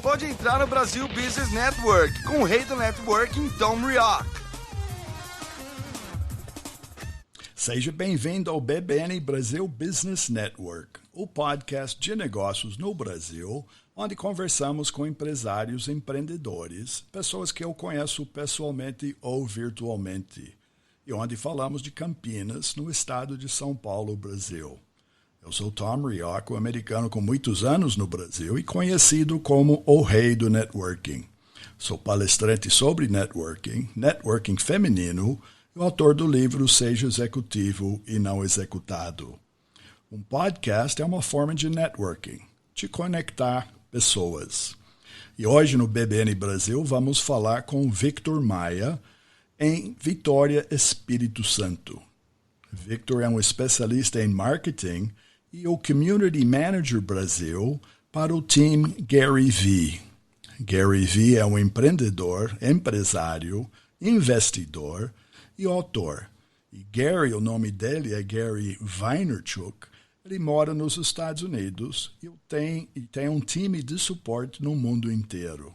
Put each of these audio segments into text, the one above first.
pode entrar no Brasil Business Network com o rei do networking, Tom Rioch. Seja bem-vindo ao BBN Brasil Business Network, o podcast de negócios no Brasil, onde conversamos com empresários, empreendedores, pessoas que eu conheço pessoalmente ou virtualmente, e onde falamos de Campinas, no estado de São Paulo, Brasil. Eu sou Tom Rioch, um americano com muitos anos no Brasil e conhecido como o rei do networking. Sou palestrante sobre networking, networking feminino, e o autor do livro Seja Executivo e Não Executado. Um podcast é uma forma de networking, de conectar pessoas. E hoje no BBN Brasil vamos falar com Victor Maia em Vitória, Espírito Santo. Victor é um especialista em marketing e o Community Manager Brasil para o Team Gary Vee. Gary Vee é um empreendedor, empresário, investidor e autor. E Gary, o nome dele é Gary Vaynerchuk. Ele mora nos Estados Unidos e tem um time de suporte no mundo inteiro.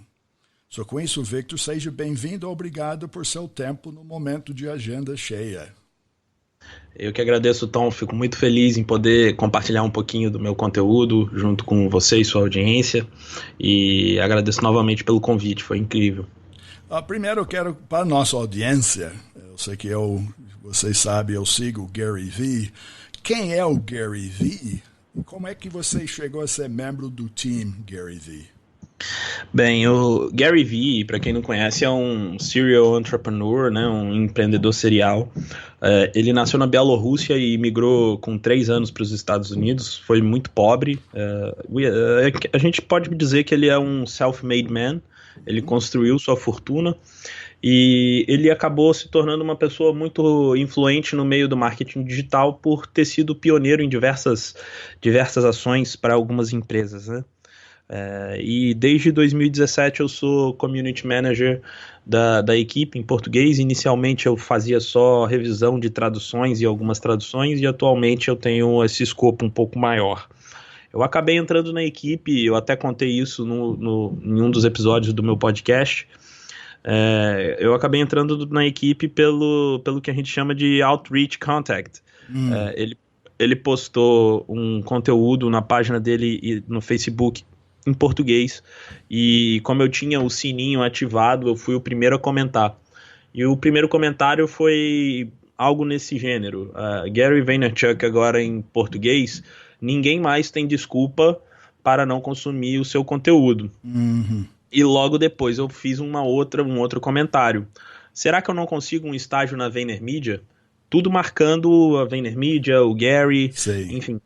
Só com isso, Victor, seja bem-vindo. Obrigado por seu tempo no momento de agenda cheia. Eu que agradeço, Tom. Fico muito feliz em poder compartilhar um pouquinho do meu conteúdo junto com você e sua audiência. E agradeço novamente pelo convite, foi incrível. Primeiro eu quero, para a nossa audiência, eu sei que vocês sabem, eu sigo o Gary Vee. Quem é o Gary Vee? E como é que você chegou a ser membro do Team Gary Vee? Bem, o Gary Vee, para quem não conhece, é um serial entrepreneur, né, um empreendedor serial. Ele nasceu na Bielorrússia e migrou com 3 anos para os Estados Unidos. Foi muito pobre. A gente pode dizer que ele é um self-made man. Ele construiu sua fortuna e ele acabou se tornando uma pessoa muito influente no meio do marketing digital por ter sido pioneiro em diversas ações para algumas empresas, né? E desde 2017 eu sou Community Manager da equipe em português. Inicialmente eu fazia só revisão de traduções e algumas traduções e atualmente eu tenho esse escopo um pouco maior. Eu acabei entrando na equipe, eu até contei isso em um dos episódios do meu podcast. Eu acabei entrando na equipe pelo que a gente chama de Outreach Contact. Ele postou um conteúdo na página dele no Facebook em português, e como eu tinha o sininho ativado, eu fui o primeiro a comentar. E o primeiro comentário foi algo nesse gênero: Gary Vaynerchuk agora em português, ninguém mais tem desculpa para não consumir o seu conteúdo. E logo depois eu fiz um outro comentário: será que eu não consigo um estágio na VaynerMedia? Tudo marcando a VaynerMedia, o Gary, enfim.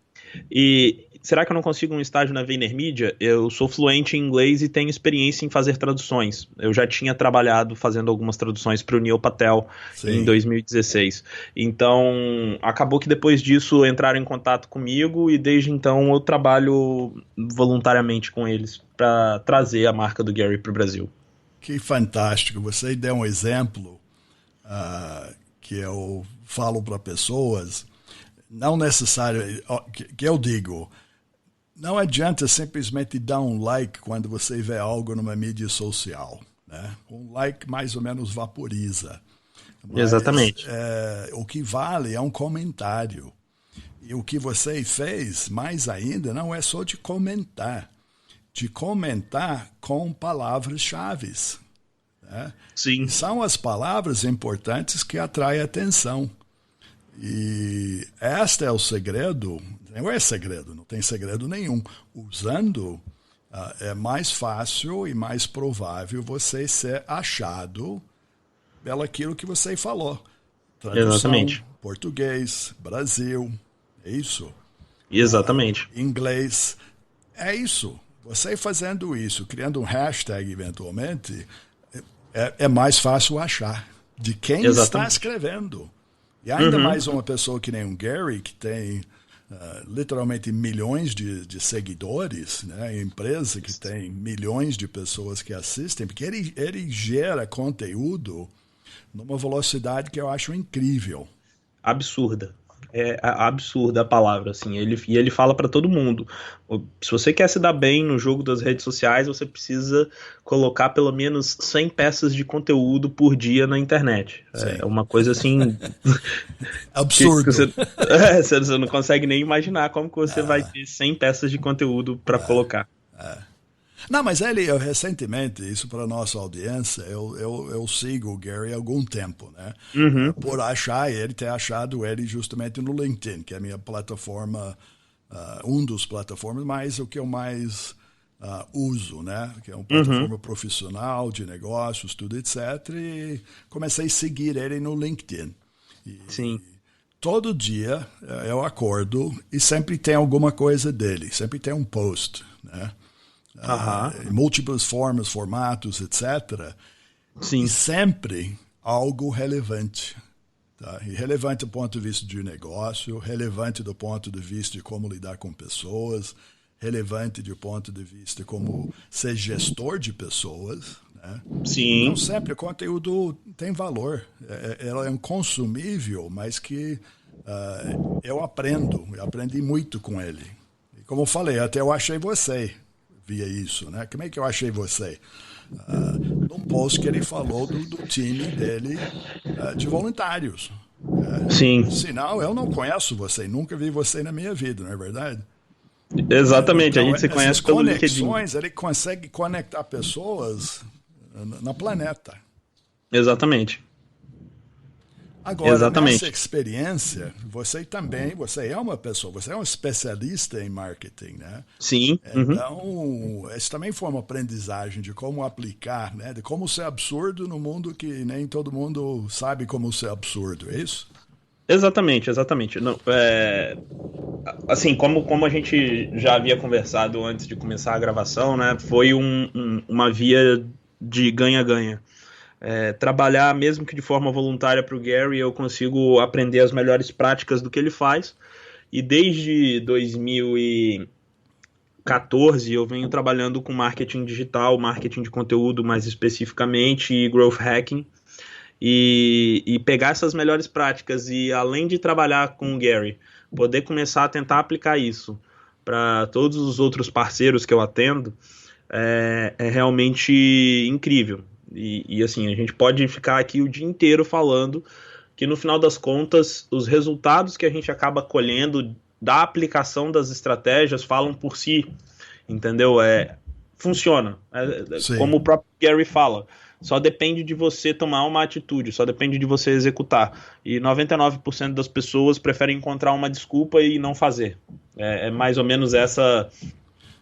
E será que eu não consigo um estágio na VaynerMedia? Eu sou fluente em inglês e tenho experiência em fazer traduções. Eu já tinha trabalhado fazendo algumas traduções para o Neil Patel em 2016. Então, acabou que depois disso entraram em contato comigo e desde então eu trabalho voluntariamente com eles para trazer a marca do Gary para o Brasil. Que fantástico. Você deu um exemplo que eu falo para pessoas. Não necessário, que eu digo, não adianta simplesmente dar um like quando você vê algo numa mídia social, né? Um like mais ou menos vaporiza. Mas, exatamente. O que vale é um comentário. E o que você fez, mais ainda, não é só de comentar com palavras-chave. Né? Sim. E são as palavras importantes que atraem atenção. E este é o segredo. Não é segredo, não tem segredo nenhum. Usando, é mais fácil e mais provável você ser achado pelo aquilo que você falou. Tradução, exatamente. Português, Brasil, é isso. Exatamente. Inglês, é isso. Você fazendo isso, criando um hashtag eventualmente, é mais fácil achar de quem está escrevendo. E ainda mais uma pessoa que nem um Gary, que tem literalmente milhões de seguidores, né? Empresa que tem milhões de pessoas que assistem, porque ele gera conteúdo numa velocidade que eu acho incrível. Absurda. absurda a palavra, assim. Ele fala para todo mundo: se você quer se dar bem no jogo das redes sociais, você precisa colocar pelo menos 100 peças de conteúdo por dia na internet. Sim. É uma coisa assim... Absurdo. Você não consegue nem imaginar como que você vai ter 100 peças de conteúdo para colocar. Não, mas eu recentemente, isso para nossa audiência, eu sigo o Gary há algum tempo, né? Por ter achado ele justamente no LinkedIn, que é a minha plataforma, dos plataformas, mas o que eu mais uso, né? Que é uma plataforma profissional, de negócios, tudo, etc. E comecei a seguir ele no LinkedIn. Sim. Todo dia eu acordo e sempre tem alguma coisa dele, sempre tem um post, né? Em múltiplas formas, formatos, etc. Sim. E sempre algo relevante. Tá? E relevante do ponto de vista de negócio, relevante do ponto de vista de como lidar com pessoas, relevante do ponto de vista de como ser gestor de pessoas. Né? Sim. Então sempre o conteúdo tem valor. Ela é um consumível, mas que eu aprendi muito com ele. E como eu falei, até eu achei você via isso, né? Como é que eu achei você? Num post que ele falou do time dele de voluntários. Sim. Senão, eu não conheço você, nunca vi você na minha vida, não é verdade? Exatamente, Então, a gente se conhece pelo LinkedIn. Ele consegue conectar pessoas no planeta. Exatamente. Agora, nessa experiência, você é uma pessoa, você é um especialista em marketing, né? Sim. Então, isso também foi uma aprendizagem de como aplicar, né? De como ser absurdo no mundo que nem todo mundo sabe como ser absurdo, é isso? Exatamente. Não, assim, como a gente já havia conversado antes de começar a gravação, né? Foi uma via de ganha-ganha. Trabalhar, mesmo que de forma voluntária, para o Gary, eu consigo aprender as melhores práticas do que ele faz. E desde 2014 eu venho trabalhando com marketing digital, marketing de conteúdo mais especificamente, e growth hacking. E pegar essas melhores práticas e, além de trabalhar com o Gary, poder começar a tentar aplicar isso para todos os outros parceiros que eu atendo, é realmente incrível. E assim, a gente pode ficar aqui o dia inteiro falando que, no final das contas, os resultados que a gente acaba colhendo da aplicação das estratégias falam por si, entendeu? Funciona. Como o próprio Gary fala, só depende de você tomar uma atitude, só depende de você executar. E 99% das pessoas preferem encontrar uma desculpa e não fazer. É mais ou menos essa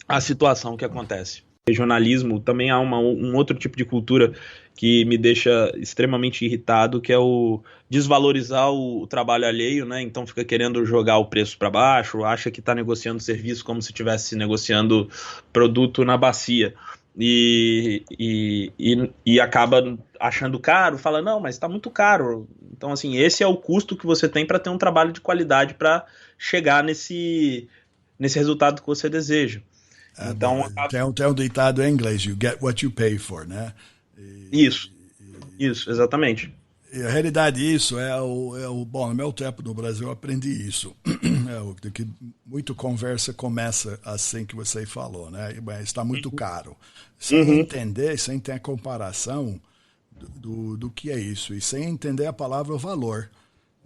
a situação que acontece. Regionalismo, também há um outro tipo de cultura que me deixa extremamente irritado, que é o desvalorizar o trabalho alheio, né? Então fica querendo jogar o preço para baixo, acha que está negociando serviço como se estivesse negociando produto na bacia. E acaba achando caro, fala, não, mas está muito caro. Então, assim, esse é o custo que você tem para ter um trabalho de qualidade para chegar nesse resultado que você deseja. Então, tem um ditado em inglês, you get what you pay for, né? Isso, exatamente. E a realidade disso bom, no meu tempo no Brasil eu aprendi isso. Que muita conversa começa assim que você falou, né? Está muito caro. Sem entender, sem ter a comparação do que é isso, e sem entender a palavra valor.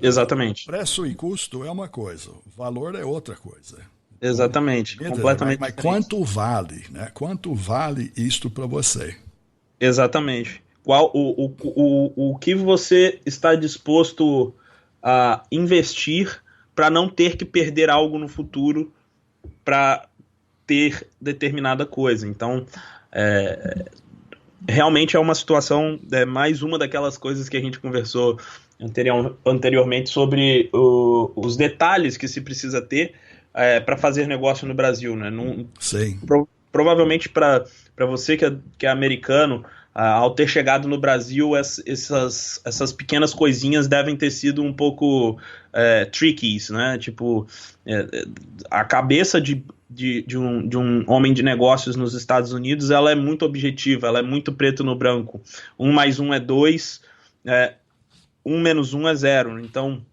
Exatamente. Preço e custo é uma coisa, valor é outra coisa. Exatamente, completamente. Mas quanto vale, né? Quanto vale isto para você? Exatamente. O que você está disposto a investir para não ter que perder algo no futuro para ter determinada coisa. Então, realmente é uma situação, mais uma daquelas coisas que a gente conversou anteriormente sobre os detalhes que se precisa ter para fazer negócio no Brasil, né? Sim. Provavelmente para você que é americano, ao ter chegado no Brasil, essas pequenas coisinhas devem ter sido um pouco tricky, né? Tipo, a cabeça de um homem de negócios nos Estados Unidos, ela é muito objetiva, ela é muito preto no branco. 1 mais 1 é 2, 1 menos 1 é 0. Então,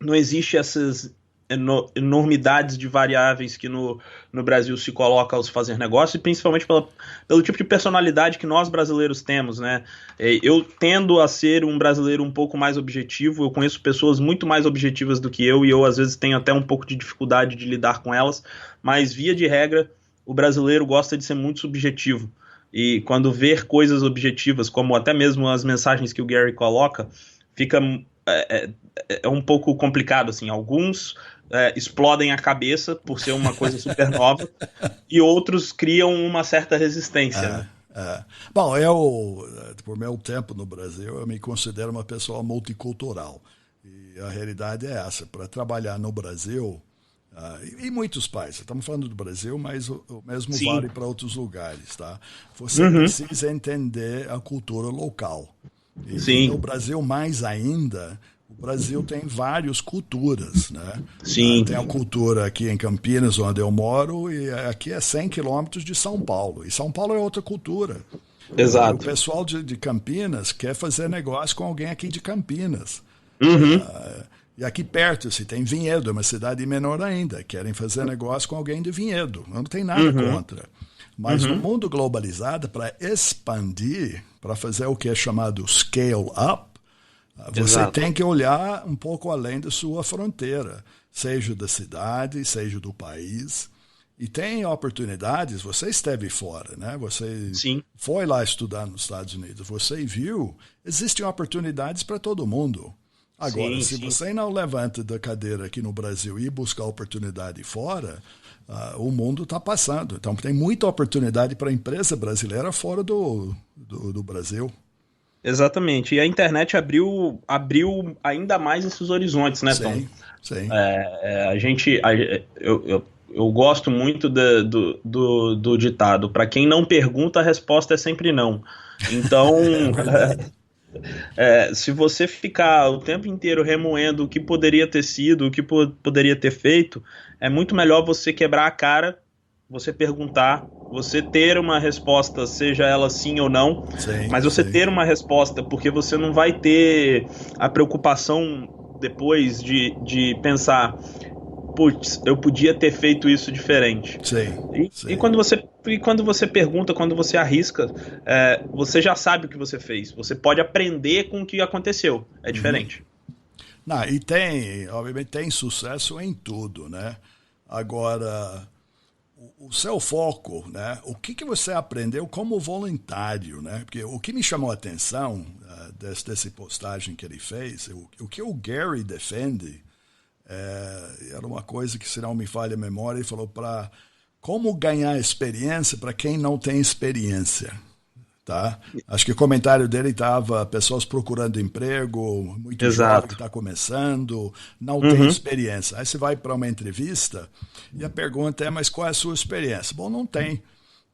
não existe essas enormidades de variáveis que no Brasil se coloca ao se fazer negócio, e principalmente pelo tipo de personalidade que nós brasileiros temos, né? Eu tendo a ser um brasileiro um pouco mais objetivo, eu conheço pessoas muito mais objetivas do que eu, e eu às vezes tenho até um pouco de dificuldade de lidar com elas, mas via de regra, o brasileiro gosta de ser muito subjetivo, e quando ver coisas objetivas, como até mesmo as mensagens que o Gary coloca, fica um pouco complicado, assim. Alguns explodem a cabeça por ser uma coisa super nova e outros criam uma certa resistência, né? Bom, eu, por meu tempo no Brasil, eu me considero uma pessoa multicultural. E a realidade é essa. Para trabalhar no Brasil, e muitos países, estamos falando do Brasil, mas o mesmo Sim. vale para outros lugares, tá? Você precisa entender a cultura local. E no Brasil, mais ainda, o Brasil tem várias culturas, né? Sim. Tem a cultura aqui em Campinas, onde eu moro, e aqui é 100 quilômetros de São Paulo. E São Paulo é outra cultura. Exato. O pessoal de Campinas quer fazer negócio com alguém aqui de Campinas. E aqui perto, se tem Vinhedo, é uma cidade menor ainda. Querem fazer negócio com alguém de Vinhedo. Não tem nada contra. Mas no mundo globalizado, para expandir, para fazer o que é chamado scale up, você tem que olhar um pouco além da sua fronteira, seja da cidade, seja do país. E tem oportunidades, você esteve fora, né? Você foi lá estudar nos Estados Unidos, você viu, existem oportunidades para todo mundo. Agora, se você não levanta da cadeira aqui no Brasil e buscar oportunidade fora, o mundo está passando. Então, tem muita oportunidade para a empresa brasileira fora do Brasil. Exatamente. E a internet abriu ainda mais esses horizontes, né, Tom? Sim. Eu gosto muito do ditado: para quem não pergunta, a resposta é sempre não. Então, se você ficar o tempo inteiro remoendo o que poderia ter sido, o que poderia ter feito, é muito melhor você quebrar a cara, você perguntar, você ter uma resposta, seja ela sim ou não, mas você ter uma resposta, porque você não vai ter a preocupação depois de pensar, putz, eu podia ter feito isso diferente. E quando você pergunta, quando você arrisca, você já sabe o que você fez. Você pode aprender com o que aconteceu. É diferente. Não, e obviamente tem sucesso em tudo, né? Agora, o seu foco, né? O que você aprendeu como voluntário, né? Porque o que me chamou a atenção dessa postagem que ele fez, o que o Gary defende, era uma coisa que, se não me falha a memória, ele falou para como ganhar experiência para quem não tem experiência. Tá? Acho que o comentário dele estava pessoas procurando emprego, muito jovem que está começando, não tem experiência. Aí você vai para uma entrevista e a pergunta é, mas qual é a sua experiência? Bom, não tem.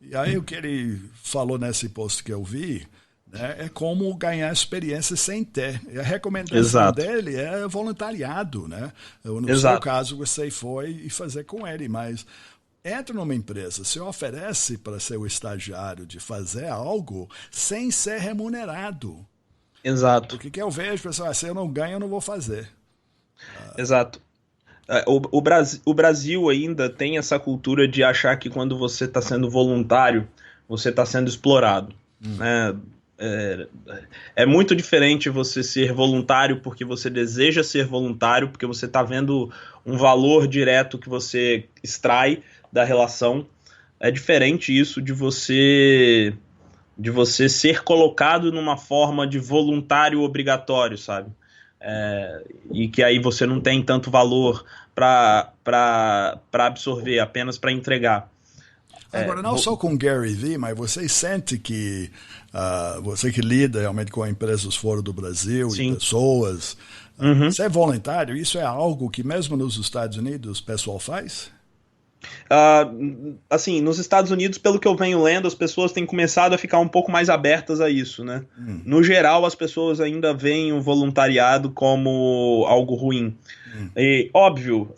E aí o que ele falou nesse post que eu vi, né, é como ganhar experiência sem ter. E a recomendação dele é voluntariado. Né? No seu caso, você foi e fazer com ele, mas entra numa empresa, se oferece para ser o estagiário de fazer algo sem ser remunerado. Exato. O que eu vejo, pessoal, se eu não ganho, eu não vou fazer. Exato. O Brasil ainda tem essa cultura de achar que quando você está sendo voluntário, você está sendo explorado. Né? É muito diferente você ser voluntário porque você deseja ser voluntário, porque você está vendo um valor direto que você extrai da relação. É diferente isso de você ser colocado numa forma de voluntário obrigatório, sabe? E que aí você não tem tanto valor para absorver, apenas para entregar. Agora, não só com Gary Vee, mas você sente que você que lida realmente com empresas fora do Brasil e pessoas, você é voluntário, isso é algo que mesmo nos Estados Unidos o pessoal faz? Assim, nos Estados Unidos, pelo que eu venho lendo, as pessoas têm começado a ficar um pouco mais abertas a isso, né? No geral, as pessoas ainda veem o voluntariado como algo ruim. E, óbvio,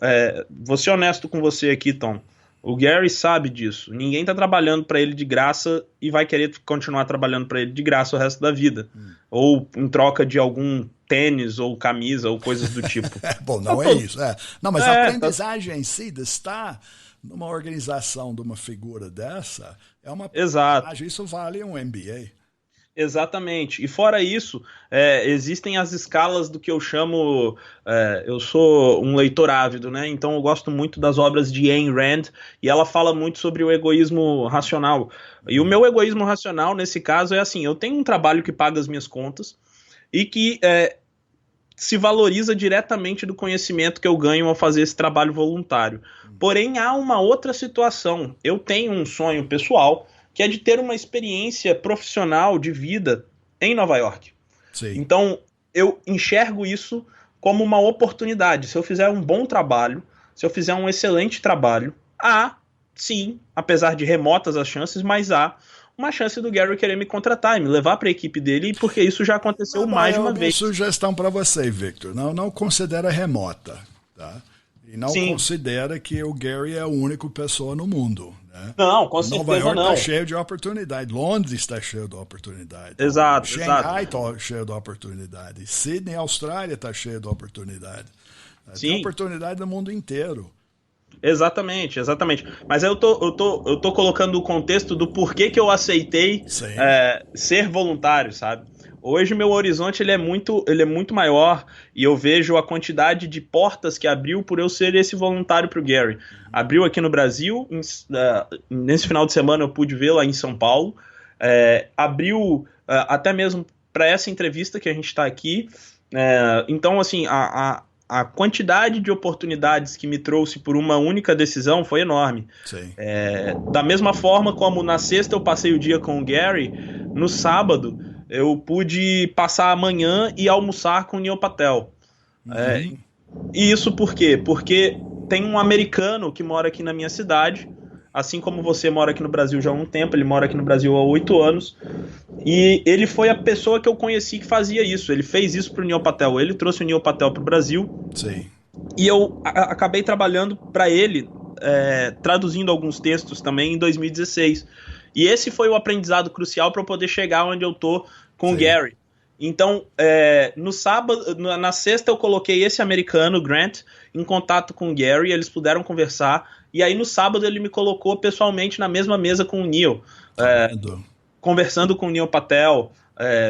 vou ser honesto com você aqui, Tom. O Gary sabe disso. Ninguém tá trabalhando para ele de graça e vai querer continuar trabalhando para ele de graça o resto da vida. Ou em troca de algum tênis ou camisa ou coisas do tipo. Bom, não é isso. Não, mas a aprendizagem em si de estar numa organização de uma figura dessa é uma aprendizagem. Isso vale um MBA. Exatamente. E fora isso, existem as escalas do que eu chamo... eu sou um leitor ávido, né? Então eu gosto muito das obras de Ayn Rand, e ela fala muito sobre o egoísmo racional. E o meu egoísmo racional, nesse caso, é assim, eu tenho um trabalho que paga as minhas contas e que se valoriza diretamente do conhecimento que eu ganho ao fazer esse trabalho voluntário. Porém, há uma outra situação. Eu tenho um sonho pessoal, que é de ter uma experiência profissional de vida em Nova York. Sim. Então, eu enxergo isso como uma oportunidade. Se eu fizer um bom trabalho, se eu fizer um excelente trabalho, há, sim, apesar de remotas as chances, mas há uma chance do Gary querer me contratar e me levar para a equipe dele, porque isso já aconteceu mais de uma vez. Sugestão para você, Victor. Não considera remota, tá? E não considera que o Gary é a única pessoa no mundo. Né? Não, com certeza Nova York não. está cheio de oportunidade. Londres está cheio de oportunidade. Exato. Xangai está cheio de oportunidade. Sydney, Austrália está cheio de oportunidade. Tem oportunidade no mundo inteiro. Exatamente. Mas eu tô colocando o contexto do porquê que eu aceitei ser voluntário, sabe? Hoje meu horizonte ele é muito maior e eu vejo a quantidade de portas que abriu por eu ser esse voluntário para o Gary. Abriu aqui no Brasil, nesse final de semana eu pude ver lá em São Paulo, abriu até mesmo para essa entrevista que a gente está aqui. Então, assim, a quantidade de oportunidades que me trouxe por uma única decisão foi enorme. Sim. Da mesma forma como na sexta eu passei o dia com o Gary, no sábado eu pude passar a manhã e almoçar com o Neil Patel. E isso por quê? Porque tem um americano que mora aqui na minha cidade, assim como você mora aqui no Brasil já há um tempo, ele mora aqui no Brasil há 8 anos, e ele foi a pessoa que eu conheci que fazia isso. Ele fez isso pro Neil Patel, ele trouxe o Neil Patel pro Brasil. Sim. E eu acabei trabalhando para ele, traduzindo alguns textos também em 2016. E esse foi o aprendizado crucial para eu poder chegar onde eu tô com o Gary. Então, no sábado, na sexta eu coloquei esse americano, Grant, em contato com o Gary, eles puderam conversar, e aí no sábado ele me colocou pessoalmente na mesma mesa com o Neil, conversando com o Neil Patel,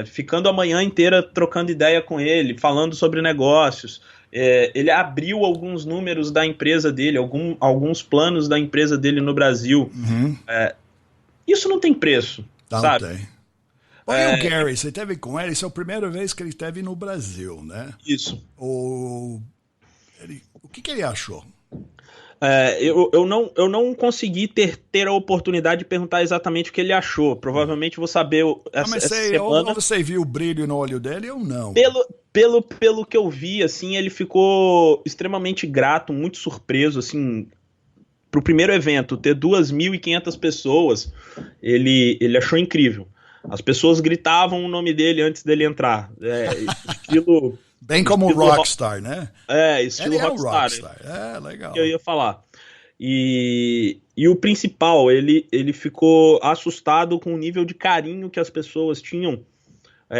ficando a manhã inteira trocando ideia com ele, falando sobre negócios. Ele abriu alguns números da empresa dele, alguns planos da empresa dele no Brasil. Isso não tem preço, sabe? Tem. Olha o Gary, você esteve com ele, isso é a primeira vez que ele esteve no Brasil, né? Isso. O que ele achou? Eu não consegui ter a oportunidade de perguntar exatamente o que ele achou. Provavelmente vou saber essa semana. Ou você viu o brilho no olho dele ou não? Pelo que eu vi, assim, ele ficou extremamente grato, muito surpreso, assim, pro primeiro evento, ter 2.500 pessoas, ele achou incrível. As pessoas gritavam o nome dele antes dele entrar. Estilo... Bem como o Rockstar, né? Estilo ele Rockstar. Legal. Que eu ia falar. E o principal, ele ficou assustado com o nível de carinho que as pessoas tinham.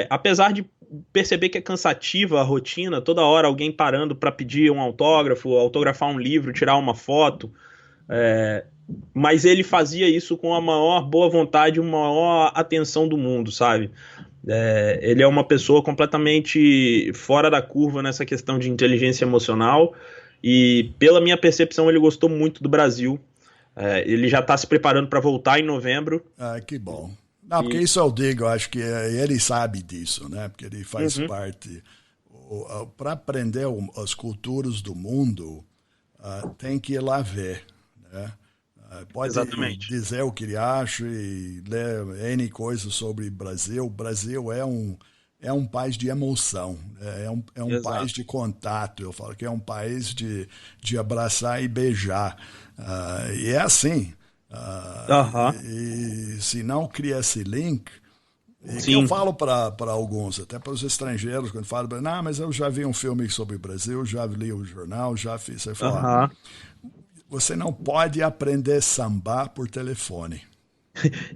Apesar de perceber que é cansativa a rotina, toda hora alguém parando para pedir um autógrafo, autografar um livro, tirar uma foto. Mas ele fazia isso com a maior boa vontade, a maior atenção do mundo, sabe? Ele é uma pessoa completamente fora da curva nessa questão de inteligência emocional e, pela minha percepção, ele gostou muito do Brasil. Ele já está se preparando para voltar em novembro. Que bom. Não, porque isso eu digo, acho que ele sabe disso, né? Porque ele faz parte. Para aprender as culturas do mundo, tem que ir lá ver, né? Pode dizer o que ele acha e ler N coisas sobre o Brasil. O Brasil é um país de emoção, é um país de contato. Eu falo que é um país de abraçar e beijar. E é assim. E se não cria esse link, que eu falo para alguns, até para os estrangeiros, quando falam, não, mas eu já vi um filme sobre o Brasil, já li o jornal, já fiz. Você fala, você não pode aprender a sambar por telefone.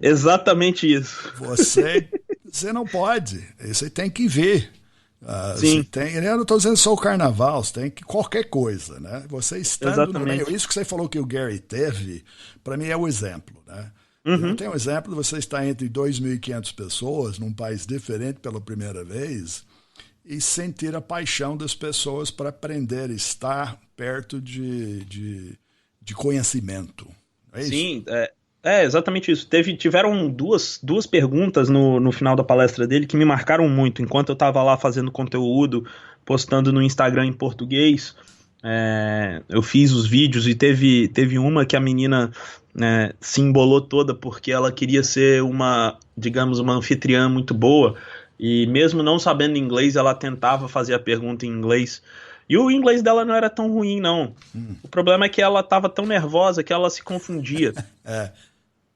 Exatamente isso. Você não pode. Você tem que ver. Sim. Eu não estou dizendo só o carnaval, você tem que qualquer coisa, né? Você estando no meio. Isso que você falou que o Gary teve, para mim é o exemplo, né? Eu tenho um exemplo de você estar entre 2.500 pessoas num país diferente pela primeira vez e sentir a paixão das pessoas para aprender a estar perto de conhecimento. É isso? Sim, exatamente isso. Tiveram duas perguntas no final da palestra dele que me marcaram muito. Enquanto eu estava lá fazendo conteúdo, postando no Instagram em português, eu fiz os vídeos e teve uma que a menina se embolou toda porque ela queria ser uma anfitriã muito boa e mesmo não sabendo inglês, ela tentava fazer a pergunta em inglês. E o inglês dela não era tão ruim, não. O problema é que ela estava tão nervosa que ela se confundia.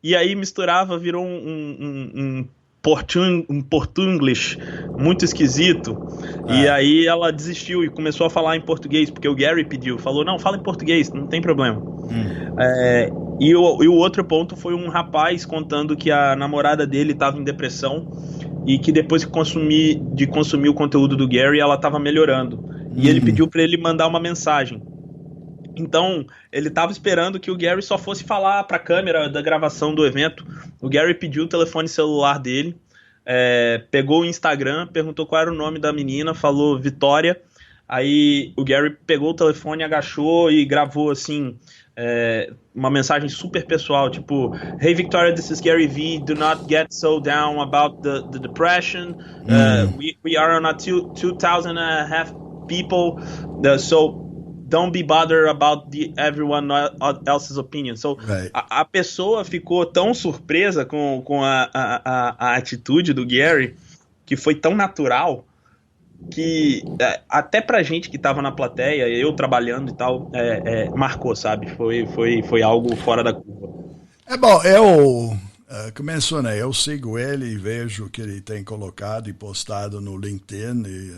E aí misturava, virou um portunglish muito esquisito. E aí ela desistiu e começou a falar em português, porque o Gary falou, não, fala em português, não tem problema. E o outro ponto foi um rapaz contando que a namorada dele estava em depressão e que depois de consumir o conteúdo do Gary, ela estava melhorando. E ele pediu para ele mandar uma mensagem. Então, ele estava esperando que o Gary só fosse falar para a câmera da gravação do evento. O Gary pediu o telefone celular dele, pegou o Instagram, perguntou qual era o nome da menina, falou Vitória. Aí o Gary pegou o telefone, agachou e gravou assim uma mensagem super pessoal, tipo, Hey Victoria, this is Gary V. Do not get so down about the depression. We are on a 2,000 and a half people, so don't be bothered about everyone else's opinion. So, right. a pessoa ficou tão surpresa com a atitude do Gary, que foi tão natural, que até pra gente que tava na plateia, eu trabalhando e tal, marcou, sabe? Foi algo fora da curva. Bom, eu mencionei, eu sigo ele e vejo o que ele tem colocado e postado no LinkedIn, e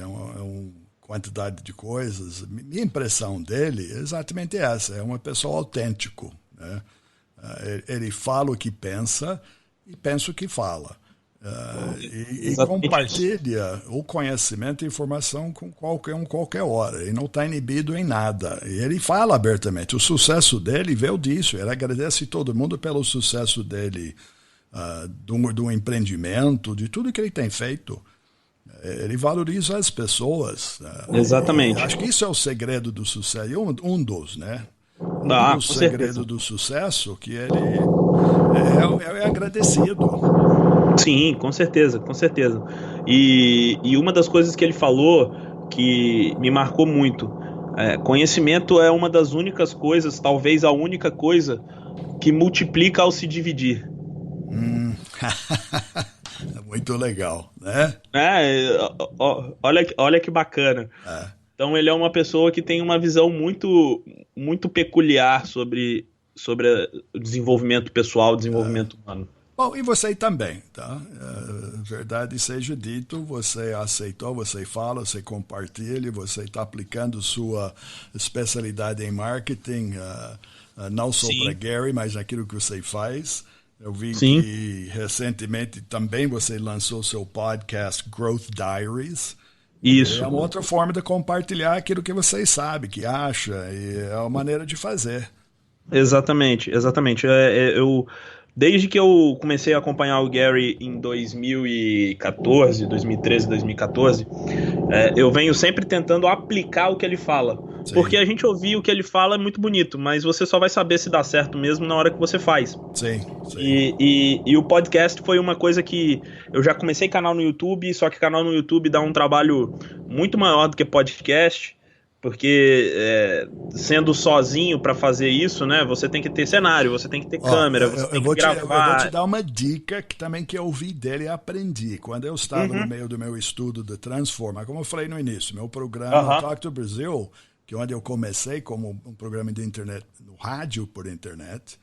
quantidade de coisas. Minha impressão dele é exatamente essa, é uma pessoa autêntico, né? Ele fala o que pensa e pensa o que fala. E compartilha o conhecimento e informação com qualquer hora. Ele não está inibido em nada. E ele fala abertamente. O sucesso dele veio disso. Ele agradece todo mundo pelo sucesso dele, do empreendimento, de tudo que ele tem feito. Ele valoriza as pessoas. Exatamente. Acho que isso é o segredo do sucesso. E um dos, né? Um dos segredos do sucesso, que ele é agradecido. Sim, com certeza, com certeza. E uma das coisas que ele falou que me marcou muito, conhecimento é uma das únicas coisas, talvez a única coisa, que multiplica ao se dividir. Muito legal, né? Olha que bacana. Então ele é uma pessoa que tem uma visão muito, muito peculiar sobre o desenvolvimento pessoal, desenvolvimento humano. Bom, e você também, tá? Verdade seja dito, você aceitou, você fala, você compartilha, você está aplicando sua especialidade em marketing, não só para Gary, mas naquilo que você faz. Eu vi que recentemente também você lançou seu podcast Growth Diaries. Isso. É uma outra forma de compartilhar aquilo que você sabe, que acha, e é uma maneira de fazer. Exatamente. Desde que eu comecei a acompanhar o Gary em 2013, 2014, eu venho sempre tentando aplicar o que ele fala. Sim. Porque a gente ouvir o que ele fala é muito bonito, mas você só vai saber se dá certo mesmo na hora que você faz. Sim. E o podcast foi uma coisa que eu já comecei canal no YouTube, só que canal no YouTube dá um trabalho muito maior do que podcast. Porque sendo sozinho para fazer isso, né? Você tem que ter cenário, você tem que ter câmera, você tem que gravar. Eu vou te dar uma dica que também que eu ouvi dele e aprendi. Quando eu estava no meio do meu estudo de Transforma, como eu falei no início, meu programa Talk to Brazil, que é onde eu comecei como um programa de internet, no rádio por internet,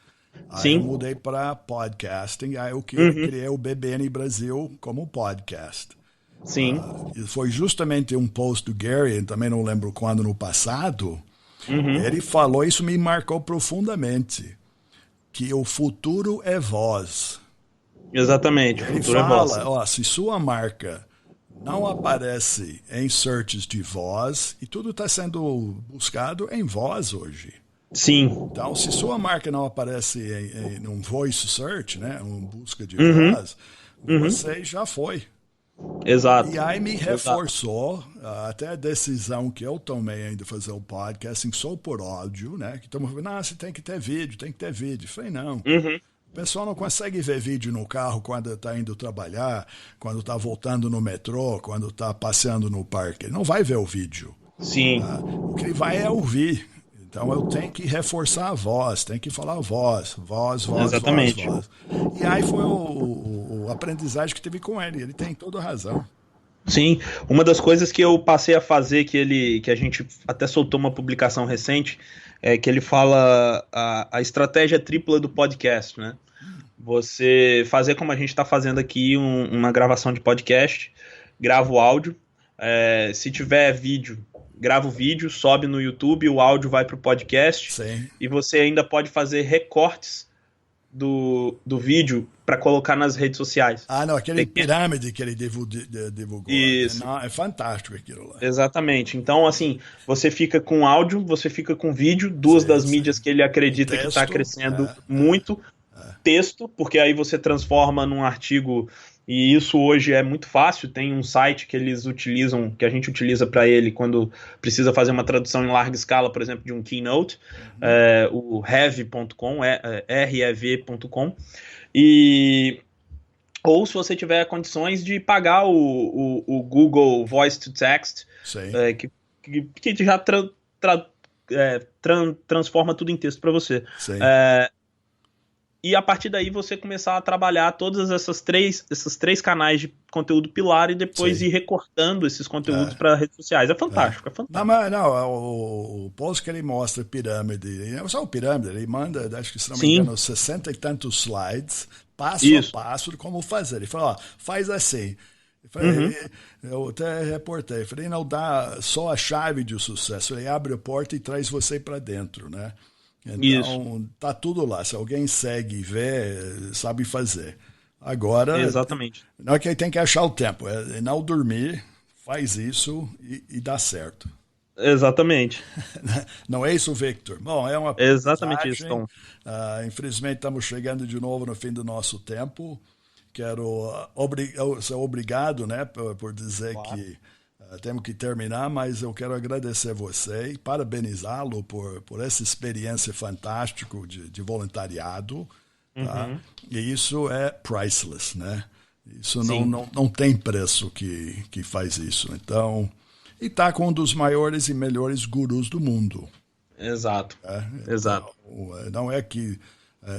aí eu mudei para podcasting, aí eu criei o BBN Brasil como podcast. Sim. Foi justamente um post do Gary, também não lembro quando, no passado, Ele falou, isso me marcou profundamente, que o futuro é voz. Exatamente. Ele fala, se sua marca não aparece em searches de voz, e tudo está sendo buscado em voz hoje. Sim. Então, se sua marca não aparece em um voice search, né, uma busca de voz, você já foi. Exato. E aí me reforçou até a decisão que eu tomei ainda de fazer o podcasting só por áudio, né? Que todo mundo falou, você tem que ter vídeo, tem que ter vídeo. Eu falei, não. O pessoal não consegue ver vídeo no carro quando está indo trabalhar, quando está voltando no metrô, quando está passeando no parque. Ele não vai ver o vídeo. Sim. O que ele vai é ouvir. Então eu tenho que reforçar a voz, tenho que falar voz. Exatamente. Voz. E aí foi o aprendizagem que teve com ele. Ele tem toda a razão. Sim, uma das coisas que eu passei a fazer, que a gente até soltou uma publicação recente, é que ele fala a estratégia tripla do podcast, né? Você fazer como a gente está fazendo aqui, uma gravação de podcast, grava o áudio, se tiver vídeo, grava o vídeo, sobe no YouTube, o áudio vai para o podcast. Sim. E você ainda pode fazer recortes do vídeo para colocar nas redes sociais. Não, aquele pirâmide que ele divulgou. Isso. É fantástico aquilo lá. Exatamente. Então, assim, você fica com áudio, você fica com vídeo, duas das mídias que ele acredita que está crescendo muito. Texto, porque aí você transforma num artigo, e isso hoje é muito fácil. Tem um site que eles utilizam, que a gente utiliza para ele quando precisa fazer uma tradução em larga escala, por exemplo, de um keynote, o rev.com, rev.com, ou se você tiver condições de pagar o Google Voice to Text, que já transforma tudo em texto para você. E a partir daí você começar a trabalhar todas esses três canais de conteúdo pilar e depois ir recortando esses conteúdos para redes sociais. É fantástico, é fantástico. Não, mas o post que ele mostra pirâmide, não só o pirâmide, ele manda, acho que se não me engano, 60 e tantos slides, passo a passo de como fazer. Ele fala, faz assim. Eu até reportei, falei, não dá só a chave de sucesso, ele abre a porta e traz você para dentro, né? Então, tá tudo lá. Se alguém segue e vê, sabe fazer. Agora, exatamente. Não é que ele tem que achar o tempo, é não dormir, faz isso e dá certo. Exatamente. Não é isso, Victor? Bom, é uma exatamente isso, Tom. Infelizmente, estamos chegando de novo no fim do nosso tempo. Quero ser obrigado, né, por dizer que temos que terminar, mas eu quero agradecer você e parabenizá-lo por essa experiência fantástica de voluntariado. Tá? E isso é priceless, né? Isso não tem preço que faz isso. Então, e está com um dos maiores e melhores gurus do mundo. Exato. Exato. Então, não é que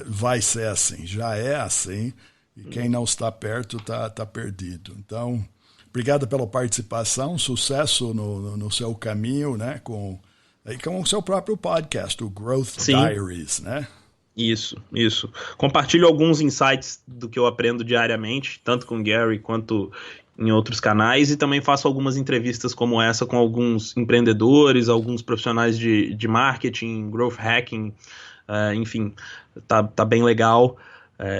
vai ser assim, já é assim, e quem não está perto está perdido. Então, obrigado pela participação, sucesso no seu caminho, né? Com o seu próprio podcast, o Growth Diaries, né? Isso. Compartilho alguns insights do que eu aprendo diariamente, tanto com o Gary quanto em outros canais, e também faço algumas entrevistas como essa com alguns empreendedores, alguns profissionais de marketing, growth hacking, enfim, tá bem legal.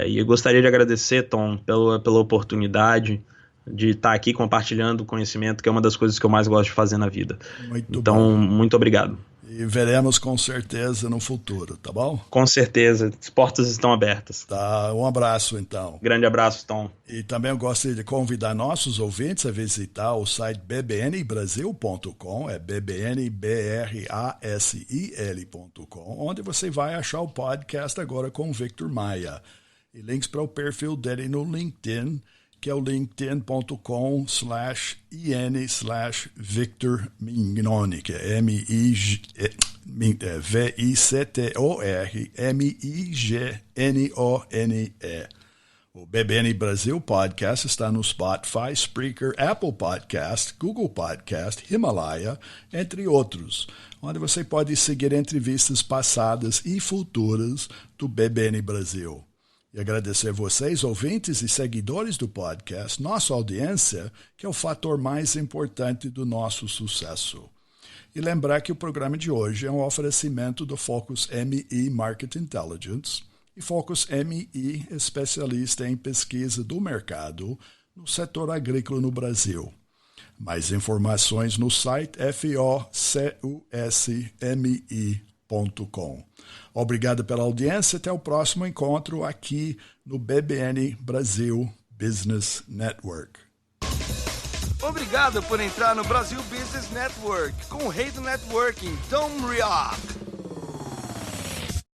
E eu gostaria de agradecer, Tom, pela oportunidade de estar aqui compartilhando conhecimento, que é uma das coisas que eu mais gosto de fazer na vida. Muito obrigado. E veremos com certeza no futuro, tá bom? Com certeza, as portas estão abertas. Tá, um abraço então. Grande abraço, Tom. E também eu gostaria de convidar nossos ouvintes a visitar o site bbnbrasil.com, é bbnbrasil.com, onde você vai achar o podcast agora com o Victor Maia. E links para o perfil dele no LinkedIn, que é o linkedin.com/in/Victor Mignoni, que é VICTOR-MIGNONE. O BBN Brasil Podcast está no Spotify, Spreaker, Apple Podcast, Google Podcast, Himalaya, entre outros, onde você pode seguir entrevistas passadas e futuras do BBN Brasil. E agradecer vocês, ouvintes e seguidores do podcast, nossa audiência, que é o fator mais importante do nosso sucesso. E lembrar que o programa de hoje é um oferecimento do Focus ME Market Intelligence e Focus ME, especialista em pesquisa do mercado no setor agrícola no Brasil. Mais informações no site focusme.com. Obrigado pela audiência. Até o próximo encontro aqui no BBN Brasil Business Network. Obrigado por entrar no Brasil Business Network com o rei do networking, Tom Rioch.